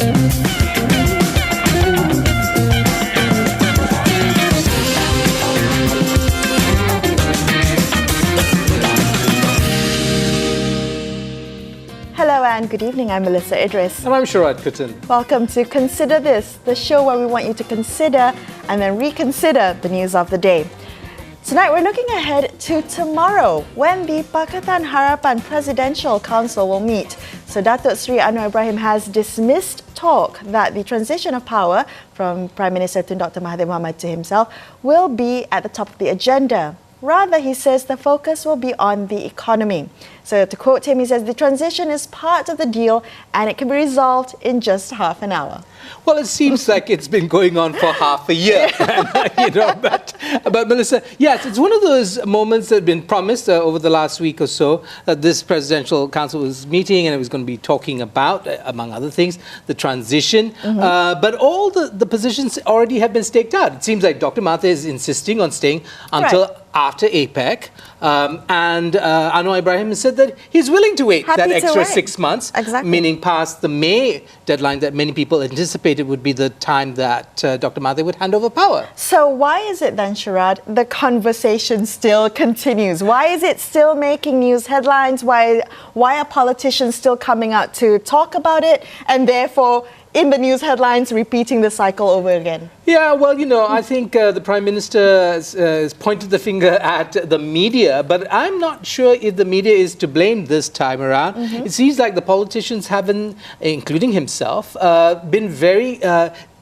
Hello and good evening, I'm Melissa Idris. And I'm Sharad Kutan. Welcome to Consider This, the show where we want you to consider and then reconsider the news of the day. Tonight we're looking ahead to tomorrow when the Pakatan Harapan Presidential Council will meet. So Datuk Sri Anwar Ibrahim has dismissed talk that the transition of power from Prime Minister Tun Dr Mahathir Mohamad to himself will be at the top of the agenda. Rather, he says the focus will be on the economy. So to quote him, he says the transition is part of the deal and it can be resolved in just half an hour. Well, it seems like it's been going on for half a year, but Melissa, yes, it's one of those moments that have been promised over the last week or so that this presidential council was meeting and it was going to be talking about, among other things, the transition. But all the positions already have been staked out. It seems like Dr. Mahathir is insisting on staying until after APEC, and Anwar Ibrahim has said that he's willing to wait that extra 6 months, meaning past the May deadline that many people anticipated would be the time that Dr. Mahathir would hand over power. So why is it then, Sharad, the conversation still continues? Why is it still making news headlines? Why are politicians still coming out to talk about it and therefore in the news headlines repeating the cycle over again? Yeah, well, I think the Prime Minister has pointed the finger at the media, but I'm not sure if the media is to blame this time around. It seems like the politicians haven't, including himself, been very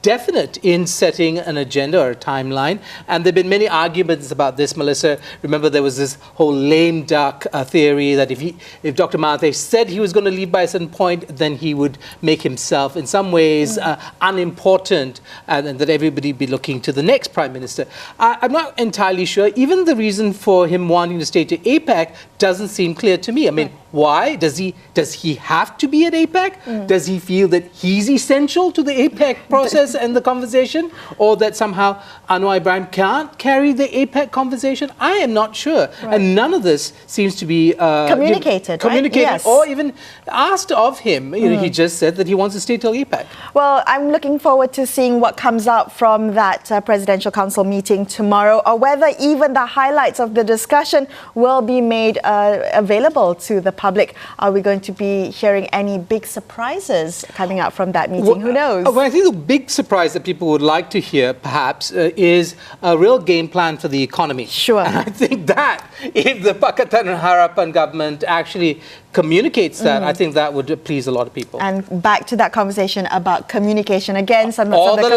definite in setting an agenda or a timeline, and there have been many arguments about this, Melissa. Remember, there was this whole lame duck theory that if Dr. Mahathir said he was going to leave by a certain point, then he would make himself in some ways unimportant, and that everybody be looking to the next Prime Minister. I'm not entirely sure. Even the reason for him wanting to stay to APEC doesn't seem clear to me. I mean, why? Does he have to be at APEC? Does he feel that he's essential to the APEC process and the conversation? Or that somehow Anwar Ibrahim can't carry the APEC conversation? I am not sure. And none of this seems to be communicated right? Or even asked of him. He just said that he wants to stay till APEC. Well, I'm looking forward to seeing what comes out from that Presidential Council meeting tomorrow, or whether even the highlights of the discussion will be made available to the public. Are we going to be hearing any big surprises coming out from that meeting? Who knows? Well, I think the big surprise that people would like to hear, perhaps, is a real game plan for the economy. Sure. And I think that, if the Pakatan and Harapan government actually communicates that, I think that would please a lot of people. And back to that conversation about communication again. The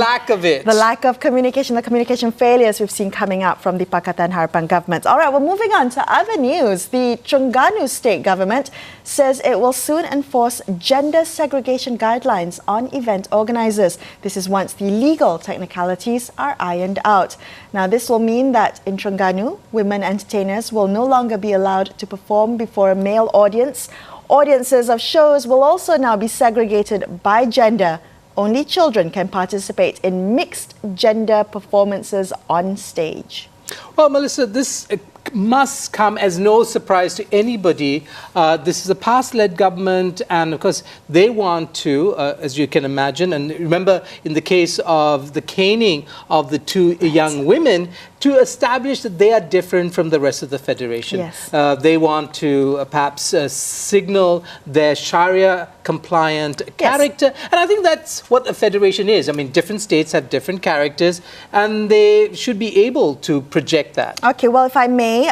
lack of it. The lack of communication, the communication failures we've seen coming out from the Pakatan Harapan government. All right, well, moving on to other news. The Terengganu state government says it will soon enforce gender segregation guidelines on event organisers. This is once the legal technicalities are ironed out. Now, this will mean that in Terengganu, women entertainers will no longer be allowed to perform before a male audience. Audiences of shows will also now be segregated by gender. Only children can participate in mixed gender performances on stage. Well, Melissa, this must come as no surprise to anybody. This is a past-led government, and of course they want to, as you can imagine, and remember in the case of the caning of the two young women, to establish that they are different from the rest of the federation. Yes. They want to perhaps signal their Sharia-compliant character, and I think that's what a federation is. I mean, different states have different characters, and they should be able to project that. Okay, well, if I may,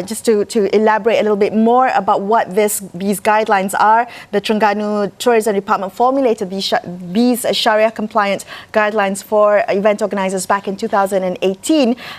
just to elaborate a little bit more about what these guidelines are, the Terengganu Tourism Department formulated these Sharia-compliant guidelines for event organisers back in 2018.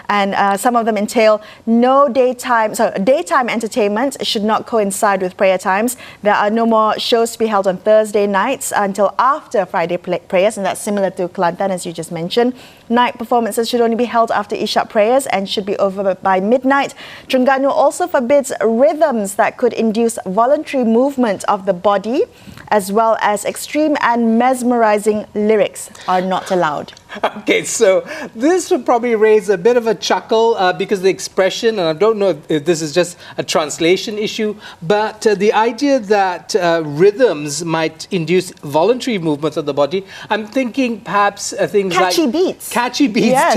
And some of them entail daytime entertainment should not coincide with prayer times. There are no more shows to be held on Thursday nights until after Friday prayers, and that's similar to Kelantan, as you just mentioned. Night performances should only be held after Isha prayers and should be over by midnight. Terengganu also forbids rhythms that could induce voluntary movement of the body, as well as extreme and mesmerizing lyrics are not allowed. Okay, so this would probably raise a bit of a chuckle because the expression, and I don't know if this is just a translation issue, but the idea that rhythms might induce voluntary movements of the body, I'm thinking perhaps things Catchy like beats. Catchy beats, Yes.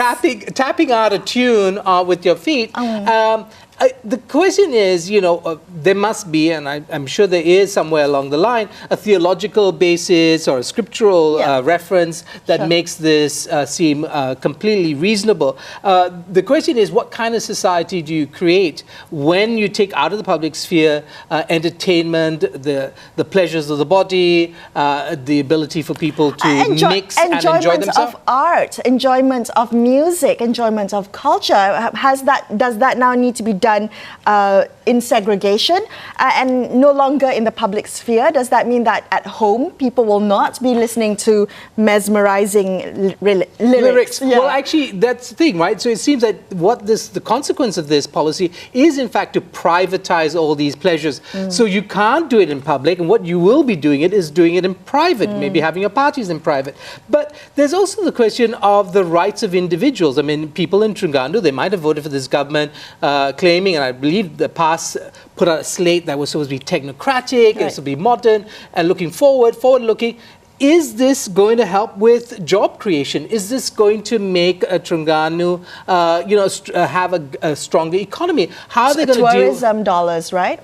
tapping out a tune with your feet. The question is, there must be, and I'm sure there is somewhere along the line, a theological basis or a scriptural reference that makes this seem completely reasonable. The question is, what kind of society do you create when you take out of the public sphere entertainment, the pleasures of the body, the ability for people to mix and enjoy themselves? Enjoyment of art, enjoyment of music, enjoyment of culture. Does that now need to be done in segregation and no longer in the public sphere? Does that mean that at home people will not be listening to mesmerizing lyrics? Yeah. Well, actually, that's the thing, right? So it seems that the consequence of this policy is, in fact, to privatize all these pleasures. So you can't do it in public, and what you will be doing it is doing it in private, maybe having your parties in private. But there's also the question of the rights of individuals. I mean, people in Terengganu, they might have voted for this government claiming, and I believe the past put out a slate that was supposed to be technocratic, it was supposed to be modern and forward-looking. Is this going to help with job creation? Is this going to make Terengganu, have a stronger economy? How are they going to deal? Tourism dollars, right?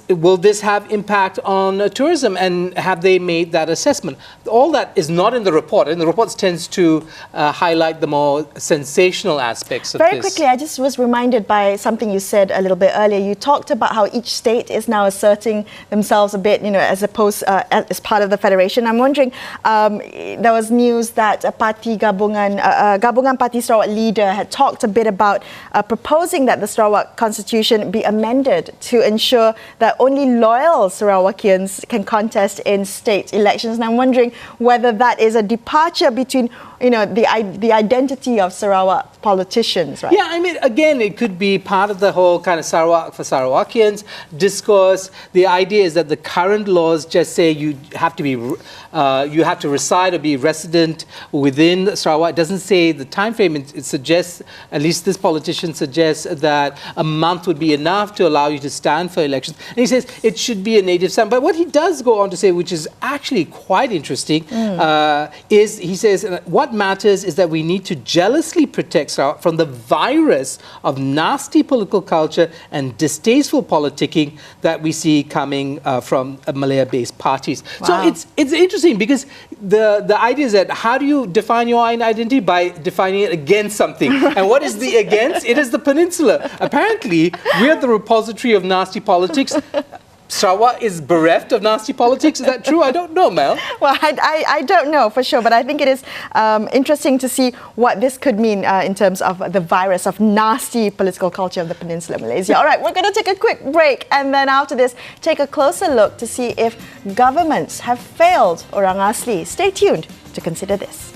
Will this have impact on tourism, and have they made that assessment? All that is not in the report, and the report tends to highlight the more sensational aspects of this. Very quickly, I just was reminded by something you said a little bit earlier. You talked about how each state is now asserting themselves a bit, as part of the federation. I'm wondering, there was news that a party Gabungan Parti Sarawak leader had talked a bit about proposing that the Sarawak Constitution be amended to ensure that only loyal Sarawakians can contest in state elections. And I'm wondering whether that is a departure between the identity of Sarawak politicians, right? Yeah, I mean, again, it could be part of the whole kind of Sarawak for Sarawakians discourse. The idea is that the current laws just say you have to reside or be resident within Sarawak. It doesn't say the time frame. It suggests, at least this politician suggests, that a month would be enough to allow you to stand for elections. And he says it should be a native son. But what he does go on to say, which is actually quite interesting, is he says what matters is that we need to jealously protect Sarawak from the virus of nasty political culture and distasteful politicking that we see coming from Malaya-based parties. Wow. So it's interesting because the idea is that how do you define your own identity? By defining it against something. And what is the against? It is the peninsula. Apparently, we are the repository of nasty politics. Sarawak is bereft of nasty politics. Is that true? I don't know, Mel. Well, I don't know for sure, but I think it is interesting to see what this could mean in terms of the virus of nasty political culture of the Peninsula Malaysia. All right, we're going to take a quick break, and then after this, take a closer look to see if governments have failed Orang Asli. Stay tuned to consider this.